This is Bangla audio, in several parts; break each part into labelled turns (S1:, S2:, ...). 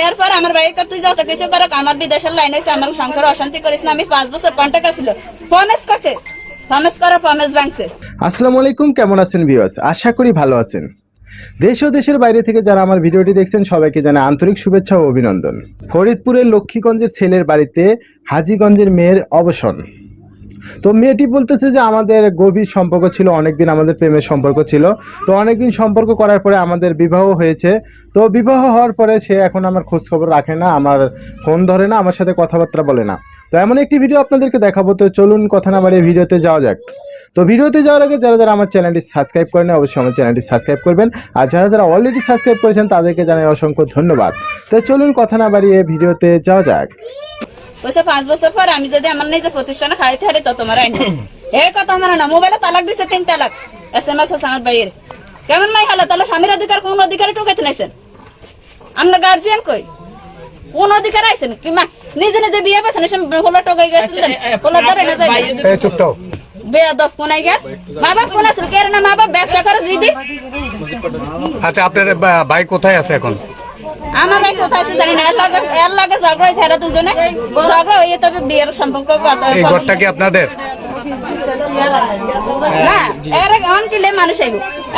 S1: এরপর আমার ভাইকে তুই যত কিছু করো আমার বিদেশের লাইন হয়েছে আমার সংসার অশান্তি করিস না। আমি 5 বছর কন্ট্যাক্ট আছিল প্রমিস করছে প্রমিস করা প্রমিস ভাঙছে।
S2: আসসালামু আলাইকুম, কেমন আছেন ভিউয়ার্স? আশা করি ভালো আছেন। দেশ ও দেশের বাইরে থেকে যারা আমার ভিডিওটি দেখছেন সবাইকে জানাই আন্তরিক শুভেচ্ছা ও অভিনন্দন। ফরিদপুরের লক্ষ্মীগঞ্জের ছেলের বাড়িতে হাজীগঞ্জের মেয়ের অবসান। তো মেয়েটি বলতেছে যে আমাদের গভীর সম্পর্ক ছিল, অনেকদিন আমাদের প্রেমের সম্পর্ক ছিল। তো অনেকদিন সম্পর্ক করার পরে আমাদের বিবাহ হয়েছে। তো বিবাহ হওয়ার পরে সে এখন আমার খোঁজ খবর রাখে না, আমার ফোন ধরে না, আমার সাথে কথাবার্তা বলে না। তো এমন একটি ভিডিও আপনাদেরকে দেখাবো। তো চলুন কথা না বাড়িয়ে ভিডিওতে যাওয়া যাক। তো ভিডিওতে যাওয়ার আগে যারা যারা আমার চ্যানেলটি সাবস্ক্রাইব করেন অবশ্যই আমার চ্যানেলটি সাবস্ক্রাইব করবেন, আর যারা যারা অলরেডি সাবস্ক্রাইব করেছেন তাদেরকে জানাই অসংখ্য ধন্যবাদ। তো চলুন কথা না বাড়িয়ে ভিডিওতে যাওয়া যাক।
S1: ওইসে 5 বছর পর আমি যদি আমার নিজে প্রতিষ্ঠানে খাইতে হারি তো তোমার আইন এই কথা আমার না। মোবাইলে তালাক দিছে 3 তালাক, SMS আছে আমার ভাইয়ের। কেমন মাই হলো তাহলে? স্বামীর অধিকার কোন অধিকারে টোকাইতে নাইছেন? আমরা গার্জিয়ান কই কোন অধিকার আইছেন কি? মা নিজে নিজে বিয়ে পেছেন এসে হলো টোকাই গেছিলেন, হলো ধরে না যাই এই চুপ তো বেয়াদব কোনাই গে। মা বাপ কোন আছে কেন না? মা বাপ ব্যবসা করে জিদি।
S3: আচ্ছা, আপনার ভাই কোথায় আছে এখন?
S1: আমার ভাই কোথায় আছে জানি না। এর লাগে ঝগড়া হয়েছে, এরা দুজনে ঝগড়া হয়ে তবে বিয়ের সম্পর্ক।
S3: এই ঘরটা কি আপনাদের
S1: না? এর অন কিলে মানুষ আইব।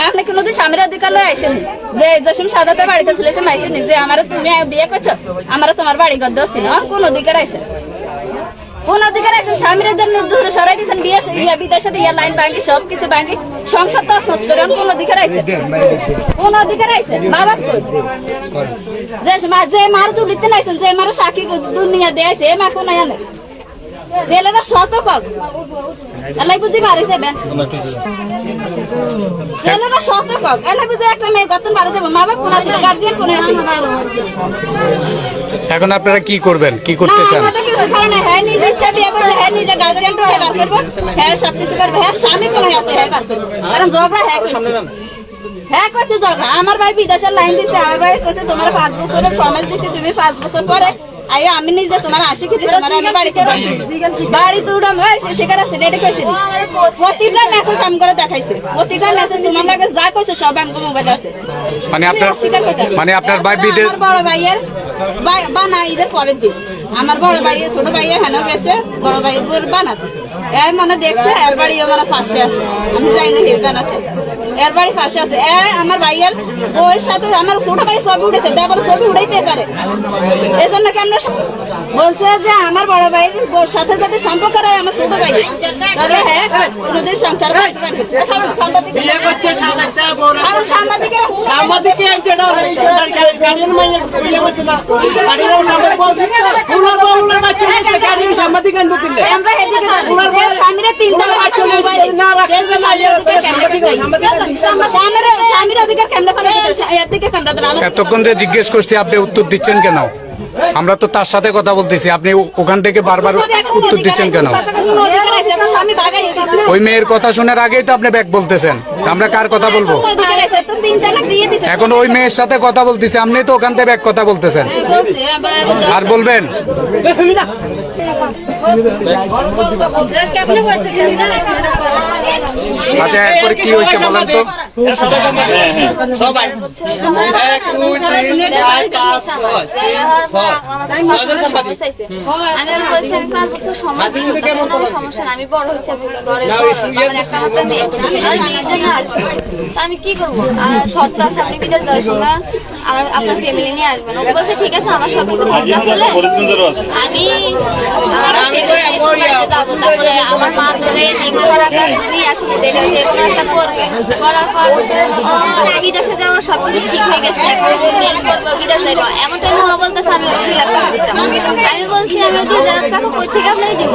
S1: আপনি কোনদিন স্বামীর অধিকার লয়ে আইছেন? যে যখন সাদাতে বাড়িতে ছিল সে মাইছেন যে আমার তুমি বিয়ে করছো, আমার তোমার বাড়ি গদ্দ ছিল। কোন অধিকার আইছেন? কোন অধিকার আইছেন? স্বামীর জন্য দূরে সরাই দিয়েছেন, বিয়ে ইয়া বিদেশে ইয়া লাইন ভাঙি সবকিছু ভাঙি সংসার তো নষ্ট করেন। কোন অধিকার আইছেন? কোন অধিকার আইছেন? মা বাপ কই? যে মার তুলিতে নাইছেন, যে মার সাক্ষী দুনিয়া দিয়েছে এ মা কোন আনে ছেলেরা শতক এলাই বুঝি মারিছে বেন ছেলেরা শতক এলাই বুঝি একটা মেয়ে গতন মারা যাবে। মা বাপ কোন আছে? গার্জিয়ান কোন আছে?
S3: এখন আপনারা কি করবেন, কি করতে চান?
S1: আমাদের কিছু কারণে হ্যাঁ নিজে ইচ্ছা বিয়ে করছে, হ্যাঁ নিজে গার্জিয়ান টো বার করবো, হ্যাঁ সবকিছু করবে, হ্যাঁ স্বামী কোন আছে হ্যাঁ বার করবো। কারণ ঝগড়া হ্যাঁ হ্যাঁ করছে ঝগড়া। আমার ভাই বিদেশের লাইন দিছে, আমার ভাই কইছে তোমার 5 বছরের প্রমিস দিছি, তুমি 5 বছর পরে আইয়া আমি নিজে তোমার 80 কেজি তোমার আমি বাড়িতে বাড়ি দুড়াম সেখানে আছে রেডি কইছি। প্রতিটা মেসেজ আম করে দেখাইছে, প্রতিটা মেসেজ তোমার লাগে যা কইছে সব আমগো মোবাইলে আছে।
S3: মানে আপনার ভাই বিদেশ
S1: বড় ভাইয়ের বানাই ঈদের পরের দিন আমার বড় ভাইয়ের ছোট ভাইয়ের হেন গেছে, বড় ভাইয়ের বানাতে এর মনে দেখছে এর বাড়ি মানে পাশে আছে। আমি যাই না হের বানাতে, এর বাড়ি পাশে আছে। আমার ভাইয়ের ওর সাথে আমার ছোট ভাই ছবি উঠেছে, দেবার ছবি উঠাইতে পারে। এই জন্য কি আমরা বলছে যে আমার বড় ভাইয়ের সাথে যাতে সম্পর্ক রায় আমার ছোট ভাই, তাহলে হ্যাঁ কোনোদিন সংসার করতে পারবে। স্বামীরা 3 তলা
S3: এতক্ষণ যে জিজ্ঞেস করছি আপনি উত্তর দিচ্ছেন কেন? আমরা তো তার সাথে কথা বলতেছি, আপনি ওখান থেকে বারবার উত্তর দিচ্ছেন কেন? ওই মেয়ের কথা শোনার আগেই তো আপনি ব্যাক বলতেছেন, আমরা কার কথা বলবো? এখন ওই মেয়ের সাথে কথা বলতেছি, আপনি তো ওখান থেকে ব্যাক কথা বলতেছেন, আর বলবেন? আচ্ছা এরপরে কি হয়েছে বলেন তো?
S4: আমি বড় হয়েছে আমি কি করবো? শর্ত আছে আপনি বিদেশ যাওয়ার সময় আপনার ফ্যামিলি নিয়ে আসবেন। ও বলছে ঠিক আছে, আমার সব কিছু আমি যাবো। তারপরে আমার মা ধরে নিয়ে আসবো, দেখে যে কোনো একটা করবে। করার পর বিদেশে যাওয়ার সবকিছু ঠিক হয়ে গেছে, বিদেশ যাবো। এমন টাইম ও বলতেছে আমি 2 লাখ টাকা দিতাম। আমি বলছি আমি 2 লাখ টাকা কই থেকে আপনার দিব?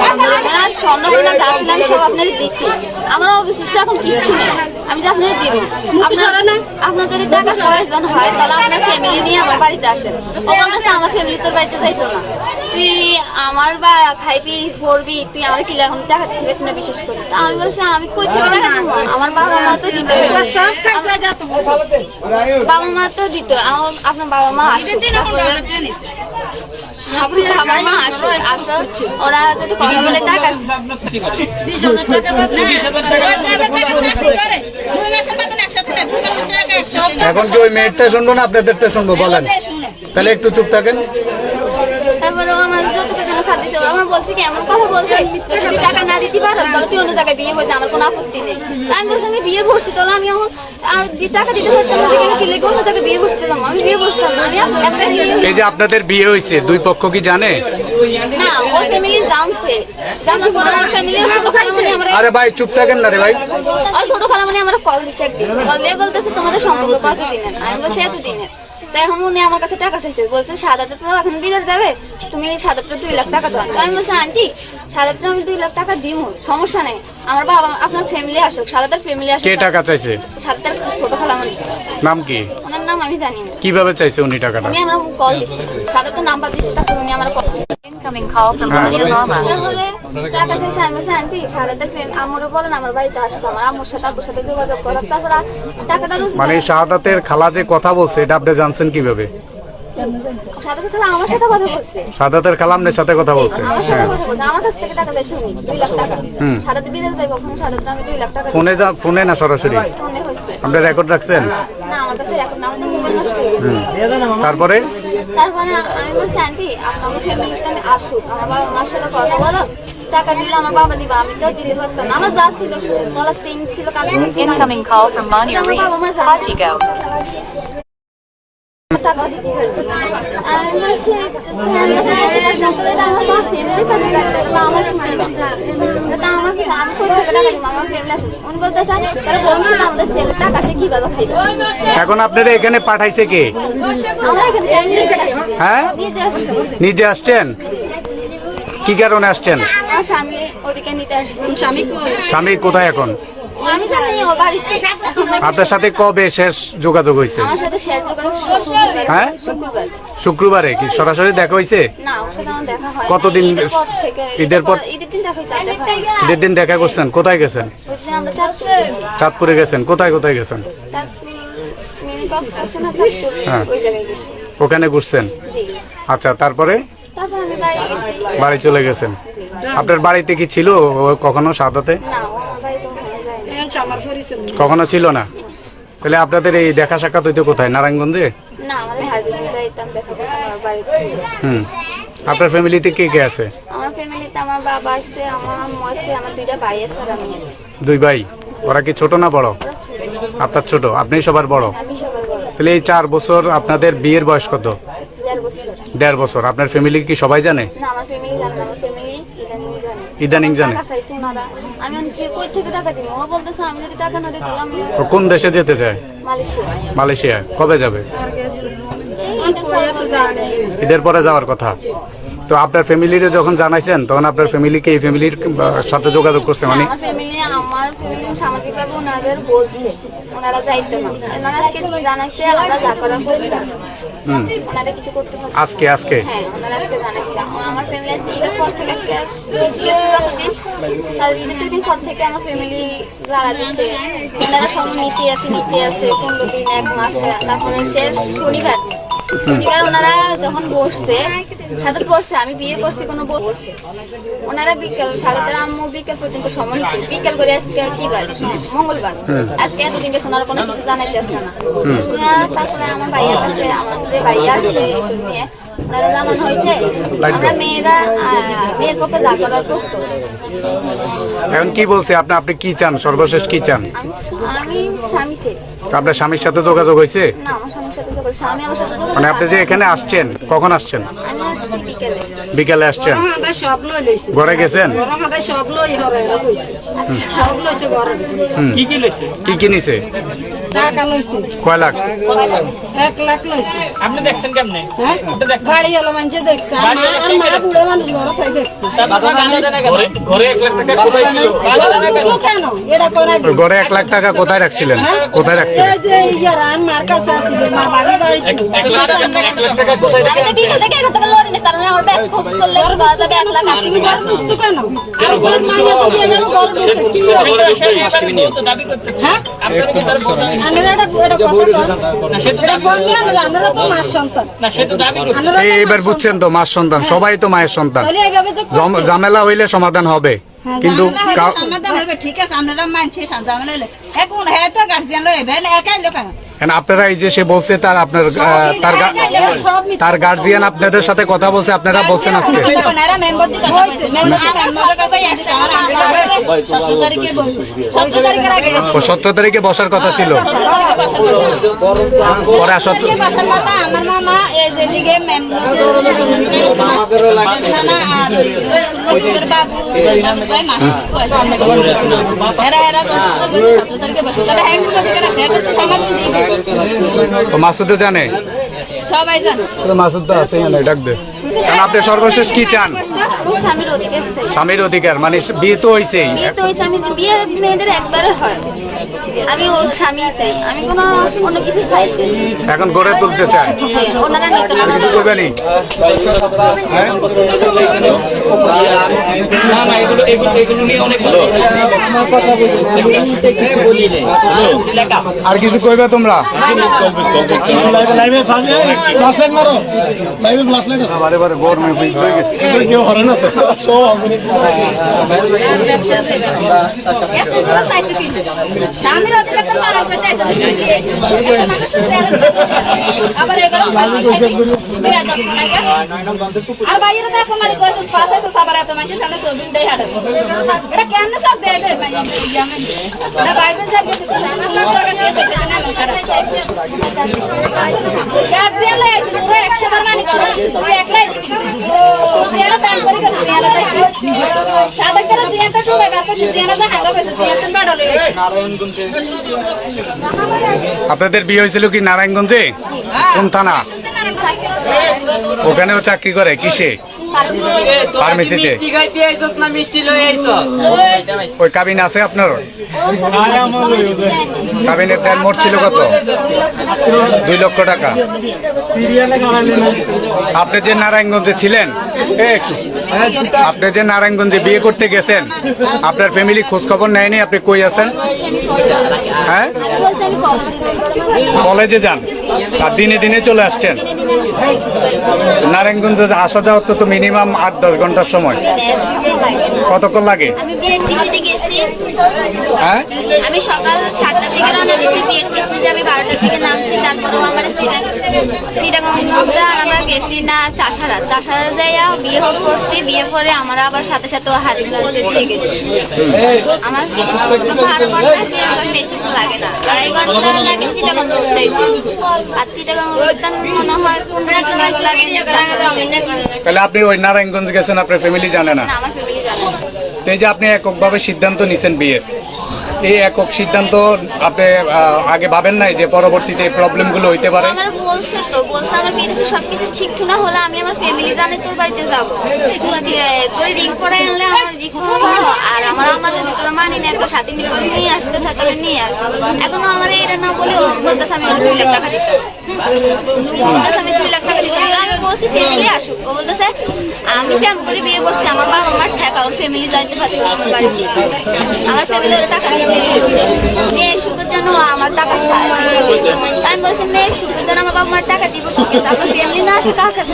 S4: আমার স্বর্ণগুলো যা ছিল আমি সব আপনার দিচ্ছি, আমার অবশিষ্ট এখন কিচ্ছু নেই, আমি যে আপনার দিব। আপনার যদি টাকা প্রয়োজন হয় তাহলে আপনার ফ্যামিলি নিয়ে আমার বাড়িতে আসেন। ও বলতেছে আমার ফ্যামিলি তোর বাড়িতে যাইতো না, তুই আমার বা খাইবি পড়বি, তুই আমার কিলা এখন টাকা দিতে না বিশেষ করে। আমি বলছি আমি কই থেকে টাকা দেবো? আমার বাবা মা তো দিত, বাবা মা তো দিত। আপনার বাবা মা আসে, বাবা মা আসে, ওরা যদি কথা বলে টাকা
S3: এখন কি ওই মেয়েরটা শুনবো না আপনাদেরটা শুনবো বলেন? তাহলে একটু চুপ থাকেন।
S4: তারপরে আমার যতটুকু যেন ছাড় দিছে, আমার বলছে কি এমন কথা বলছে, যদি টাকা না দিতে পারো তাহলে তুই অন্য জায়গায় বিয়ে হয়ে যা, আমার কোনো আপত্তি নেই। আমি বলছি আমি বিয়ে বসছি, তাহলে আমি এখন আর টাকা দিতে পারতাম না, আমি কি লেগে অন্য জায়গায় বিয়ে বসতে যাবো? আমি বিয়ে বসতাম না, আমি একটা
S3: এই যে আপনাদের বিয়ে হয়েছে, দুই পক্ষ কি জানে?
S4: না, ওর ফ্যামিলি জানছে, জানতে পরে আমার ফ্যামিলি ছোট খালামণি আমার
S3: আরে ভাই চুপ থাকেন না রে ভাই।
S4: ওই ছোট খালামণি আমার কল দিচ্ছে একদিন, কল দিয়ে বলতেছে তোমাদের সম্পর্ক কতদিনের? আমি বলছি এতদিনের। তাই এখন উনি আমার কাছে টাকা চাইছে, বলছে সাদাতে তো এখন বিদেশ যাবে, তুমি সাদাতে 2 লাখ টাকা দাও। আমি বলছি আন্টি সাদাতে আমি 2 লাখ টাকা দিব, সমস্যা নেই, আমার বাবা আপনার ফ্যামিলি আসুক, সাদাতের ফ্যামিলি আসুক।
S3: কে টাকা চাইছে?
S4: সাদাতের ছোট খালামণি,
S3: নাম কি?
S4: ওনার নাম আমি জানি না।
S3: কিভাবে চাইছে উনি টাকাটা?
S4: উনি আমার কল দিচ্ছে, সাদাতের নাম্বার দিচ্ছে, তারপর উনি আমার call
S5: Incoming call from your mama.
S4: তারপরে টাকা চাইছে। আমি বলছি আন্টি সাদাতের আমারও বলেন আমার বাড়িতে আসতো, আমার আম্মুর সাথে আব্বুর সাথে যোগাযোগ করার, তারপর টাকাটা
S3: মানে শাহাদাতের খালা যে কথা বলছে এটা আপনি জানছেন কিভাবে?
S4: সাদাতের খালা আমার সাথে কথা বলছে,
S3: শাহাদাতের খালা আপনার সাথে কথা বলছে?
S4: আমার সাথে কথা বলছে, আমার কাছ থেকে টাকা চাইছে উনি 2 লাখ টাকা। সাদাতে বিদেশ যাইব, ওখানে সাদাতে আমি 2 লাখ টাকা
S3: ফোনে না সরাসরি?
S4: ফোনে হয়েছে।
S3: আপনি রেকর্ড রাখছেন?
S4: না আমার কাছে এখন না, আমাদের মোবাইল নষ্ট হয়ে গেছে।
S3: তারপরে
S4: তারপরে আমি বলছি আন্টি আপনাদের ফ্যামিলিতে আসুক, আমার বাবা মার সাথে কথা বলো, টাকা দিলে আমার বাবা দিবা, আমি তো দিতে পারতাম না। আমার যা ছিল গলা সিং ছিল, কানে ছিল,
S5: Incoming call from Monia Reed. Hajigo.
S4: টাকা দিতে পারবো না। আমি বলছি আমার মা ফ্যামিলি কাছে থাকতে হবে, আমার আমি কই থেকে টাকা দিব, আমার ফ্যামিলি আসুক। উনি বলতে স্যার তাহলে বলছি না আমাদের ছেলে টাকা সে কিভাবে খাইবে?
S3: এখন আপনারা এখানে পাঠাইছে কে?
S4: আমরা এখানে নিজে আসছি,
S3: হ্যাঁ
S4: নিজে আসছি।
S3: নিজে আসছেন? কি কারণে আসছেন?
S4: আমার স্বামী ওদিকে নিতে আসছি।
S3: স্বামী কোথায় এখন?
S4: আমি জানি ও বাড়িতে।
S3: আপনার সাথে কবে শেষ যোগাযোগ হয়েছে?
S4: আমার সাথে শেয়ার যোগাযোগ শুক্রবার।
S3: হ্যাঁ?
S4: শুক্রবার।
S3: শুক্রবারে কি সরাসরি দেখা হয়েছে?
S4: না ওর সাথে আমার দেখা হয়।
S3: কতদিন?
S4: ঈদের পর থেকে।
S3: ঈদের পর?
S4: ঈদের দিন দেখা হয়েছে, আর দেখা হয়নি।
S3: ঈদের দিন দেখা করছেন? কোথায় গেছেন?
S4: ওই দিন আমরা চাঁদপুরে গেছি।
S3: চাঁদপুরে গেছেন? কোথায় কোথায় গেছেন?
S4: চাঁদপুর মিনি বক্স আছে না, চাঁদপুর,
S3: হ্যাঁ।
S4: ওই জায়গায় গেছি।
S3: ওখানে ঘুরছেন?
S4: জি।
S3: আচ্ছা, তারপরে
S4: তারপর আমি বাড়ি গেছি।
S3: বাড়ি চলে গেছেন? আপনার বাড়িতে কি ছিল ও কখনো শাহাদাতে?
S4: না ও আমার বাড়িতে হয়ে যায়।
S3: কখনো ছিল না? তাহলে আপনাদের এই দেখা সাক্ষাৎ হইতো কোথায়? নারায়ণগঞ্জে?
S4: না আমাদের হাজিগঞ্জে যাইতাম দেখা করতাম আমার বাড়িতে।
S3: আপনার ফ্যামিলিতে কে কে আছে?
S4: আমার ফ্যামিলিতে আমার বাবা আছে, আমার আম্মু আছে, আমার 2টা ভাই আছে, আর আমি আছি।
S3: 2 ভাই। ওরা কি ছোট না বড়?
S4: ওরা ছোট,
S3: আপনার ছোট, আপনি সবার বড়।
S4: আমি সবার বড়।
S3: তাহলে এই 4 বছর আপনাদের বিয়ের বয়স কত?
S4: 1.5 বছর।
S3: 1.5 বছর। আপনার ফ্যামিলি কি সবাই জানে?
S4: না আমার ফ্যামিলি জানে না, আমার ফ্যামিলি ইদানিং জানে।
S3: ইদানিং জানে?
S4: টাকা চাইছে ওনারা, আমি ওনাকে কই থেকে টাকা দিব? ও বলতেছে আমি যদি টাকা না দিই তাহলে আমি
S3: ও কোন দেশে যেতে চায়?
S4: মালয়েশিয়া।
S3: মালয়েশিয়া। কবে যাবে?
S4: এই ঈদের পর জানে।
S3: ঈদের পরে যাওয়ার কথা। তো আপনার ফ্যামিলিরে যখন জানাইছেন তখন আপনার ফ্যামিলিকে এই ফ্যামিলির সাথে যোগাযোগ করছে? মানে
S4: আমার ফ্যামিলি সামাজিকভাবে ওনাদের বলছে ওনারা যাইতে না, ওনারা আজকে জানাইছে আমরা যা করা করতাম, ওনারা কিছু করতে পারবে।
S3: আজকে
S4: হ্যাঁ ওনারা আজকে জানাইছে। আমার ফ্যামিলি আজকে ঈদের পর থেকে আজকে গেছে যতদিন, আর ঈদের 2 দিন পর থেকে আমার ফ্যামিলি যারা দিচ্ছে ওনারা সব নিতে আছে 15 দিন 1 মাস। তারপরে শেষ শনিবার ওনারা যখন বসছে সাথে বসছে, আমি বিয়ে করছি কোনো বসছে ওনারা বিকেল সাথে আম্মু বিকেল পর্যন্ত সময় নিচ্ছে। বিকেল করে আজকে কি বার? মঙ্গলবার। আজকে এতদিন গেছে ওনারা কোনো কিছু জানাইতে আসছে না। তারপরে আমার ভাইয়ার কাছে আমার যে ভাইয়া আসছে এইসব নিয়ে ওনারা জানানো হয়েছে আমরা মেয়ের পক্ষে যা করার করতো।
S3: এখন কি বলছে? আপনি কি চান? সর্বশেষ কি চান?
S4: আমি স্বামী ছিল
S3: আপনার স্বামীর সাথে যোগাযোগ হয়েছে?
S4: না, আমার স্বামীর সাথে যোগাযোগ, স্বামী আমার সাথে যোগাযোগ।
S3: মানে আপনি যে এখানে আসছেন কখন আসছেন?
S4: আমি আসছি বিকেলে।
S3: বিকালে আসছেন? ঘরে গেছেন? কি কি নিছে? কয় লাখ?
S6: 1 লাখ লইছে। আপনি দেখছেন কেমনে? বাড়ি হলো মানুষ দেখছে, আর মা বুড়ো মানুষ ঘরে খাই দেখছে। ঘরে 1 লাখ টাকা কোথায় ছিল? কেন এটা করা?
S3: ঘরে 1 লাখ টাকা কোথায় রাখছিলেন? কোথায় রাখছিলেন?
S6: এই যে ইয়ারান মার কাছে আছে, মা বাড়ি বাড়িতে।
S3: 1 লাখ টাকা কোথায়?
S4: আমি তো বিকেল থেকে এখান থেকে লড়ি না, কারণ আমার ব্যাগ খোঁজ করলে পাওয়া যাবে 1 লাখ 80
S6: তুমি ঘর ঢুকছো কেন? আর ঘর মাইয়া তো দিয়ে গেল, ঘর ঢুকছে কি হবে? হ্যাঁ? আনারা এটা কথা বল। এটা বললে আনারা তো মার সন্তান।
S3: এইবার বুঝছেন তো, মার সন্তান, সবাই তো মায়ের সন্তান।
S6: তাহলে এইভাবে যে
S3: ঝামেলা হইলে সমাধান হবে। কিন্তু কাউ-
S1: সমাধান হবে, ঠিক আছে আপনারা মানছি ঝামেলা হলে এখন হ্যাঁ তো গার্জিয়ান লইবেন একাই লোক কেন
S3: কেন আপনারা এই যে সে বলছে তার আপনার তার গার্জিয়ান আপনাদের সাথে কথা বলছে, আপনারা বলছেন আজকে
S1: এরা মেম্বার দিকে হয়েছে মেম্বারের কাছে আসছে আমার 17 তারিখে 17 তারিখের আগে
S3: 17 তারিখে বসার কথা ছিল, পরে 17
S1: বাসার কথা আমার মামা এই যে দিকে বাবু ভাই মাসি এরা 17 তারিখে বসে তাহলে হ্যাঁ কোনো দিকে আসে এখন তো সমাধান দিবে
S3: তো মাসুদও জানে,
S1: সবাই জানে
S3: তো মাসুদ তো আছে না, ডাক দে। কারণ আপনি সর্বশেষ কি চান?
S4: স্বামীর অধিকার চাই।
S3: স্বামীর অধিকার, মানে বিয়ে তো হইছেই,
S4: বিয়ে তো হয়েছে, আমি বিয়ে মেয়েদের একবারে হয়, আমি ও স্বামী চাই, আমি কোনো অন্য কিছু চাই না।
S3: এখন গড়ে তুলতে চায়,
S4: ওনারা নিতে না।
S3: কিছু করবেনি? আর কিছু কইবে তোমরা? বারে বারে গরমে হয়ে গেছে।
S1: স্বামীর অধিকার তো পালন করতে আছে আবার এগুলো আর বাইরে তো কুমারী কইছে ফাঁসে সাবার এত মানুষের সামনে ছবি দেই হাঁটে এটা কেমনে সব দেবে মানে না বাইরে যা গেছে আল্লাহ জায়গা দিয়ে পেছে না আমি খারাপ গার্জিয়ান লাই তুই 100 বার মানি করো তুই একলাই জিয়ারা দান করে গেছে জিয়ারা তাই সাদা করে জিয়ারা তো ব্যাপার করে জিয়ারা যা হাঙ্গা পেছে জিয়ারা বাড়ালে
S3: আপনাদের বিয়ে হয়েছিল কি নারায়ণগঞ্জে? কোন থানা? ওখানেও চাকরি করে কিসে? ফার্মেসিতে। ওই কাবিন আছে আপনার? কাবিনের প্ল্যান মোট ছিল কত? 2 লক্ষ টাকা। আপনি যে নারায়ণগঞ্জে ছিলেন, আপনি যে নারায়ণগঞ্জে বিয়ে করতে গেছেন, আপনার ফ্যামিলি খোঁজ খবর নেয়নি আপনি কই আছেন? হ্যাঁ, কলেজে যান আর দিনে দিনে চলে আসছেন। নারায়ণগঞ্জে আসা যাওয়ার তো মিনিমাম 8-10 ঘন্টার সময়। কতক্ষণ লাগে?
S4: আমি বিয়ের টিভিতে গেছি,
S3: হ্যাঁ,
S4: আমি সকাল 7টার দিকে রওনা দিয়েছি, বিয়ের টিভিতে আমি 12টার দিকে নামছি, তারপরেও আমার চিটাগাং মধ্যে আমরা গেছি না চাষারা যাইয়া বিয়ে করছি, বিয়ে করে আমরা আবার সাথে সাথে হাজির দিয়ে গেছি। আমার ভাড়া ঘন্টা বেশি লাগে না, 2.5 ঘন্টা লাগে চিটাগাং পৌঁছতে, আর চিটাগাং মনে হয় 15 মিনিট লাগে।
S3: তাহলে আপনি ওই নারায়ণগঞ্জ গেছেন, আপনার ফ্যামিলি জানে না?
S4: না, আমার ফ্যামিলি জানে না।
S3: তো এই যে আপনি এককভাবে সিদ্ধান্ত নিছেন বিয়ের, এই একক সিদ্ধান্ত আপনি আগে ভাবেন নাই যে পরবর্তীতে এই প্রবলেমগুলো হইতে পারে?
S4: আমার বলছে আমার বিদেশে সবকিছু ঠিকঠাক না হলে আমি আমার ফ্যামিলি জানে তোর বাড়িতে যাবো, তোর রিং করাই আনলে আমার রিং হলো, আর আমার আম্মা যদি তোর মানি না তো সাথে মিলে করে নিয়ে আসতে তাহলে নিয়ে আস। এখনো আমার এটা না বলে ও বলতেছে আমি ওর 2 লাখ টাকা দিচ্ছি, আমি 2 লাখ টাকা দিচ্ছি। আমি বলছি ফ্যামিলি আসুক, ও বলতেছে আমি ফ্যামিলি করে বিয়ে করছি, আমার বাবা আমার ঠেকা, ওর ফ্যামিলি যাইতে পারছে না আমার বাড়িতে, আমার ফ্যামিলি ওর টাকা দিতে, মেয়ের সুখের জন্য আমার টাকা চায়। আমি বলছি মেয়ের সুখের জন্য আমার বাবা আমার টাকা দিব, ঠিক আছে, আপনার ফ্যামিলি না আসে কার কাছে?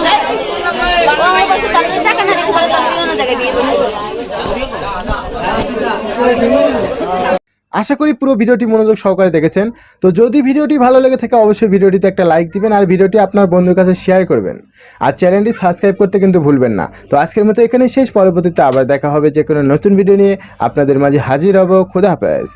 S4: ও আমার বলছে তাহলে যদি টাকা না দিতে পারে তাহলে তুই অন্য জায়গায় বিয়ে করবি।
S2: আশা করি পুরো ভিডিওটি মনোযোগ সহকারে দেখেছেন। তো যদি ভিডিওটি ভালো লেগে থাকে অবশ্যই ভিডিওটিতে একটা লাইক দিবেন আর ভিডিওটি আপনার বন্ধুর কাছে শেয়ার করবেন, আর চ্যানেলটি সাবস্ক্রাইব করতে কিন্তু ভুলবেন না। তো আজকের মতো এখানেই শেষ, পরবর্তীতে আবার দেখা হবে যে কোনো নতুন ভিডিও নিয়ে আপনাদের মাঝে হাজির হব। খোদা হাফেজ।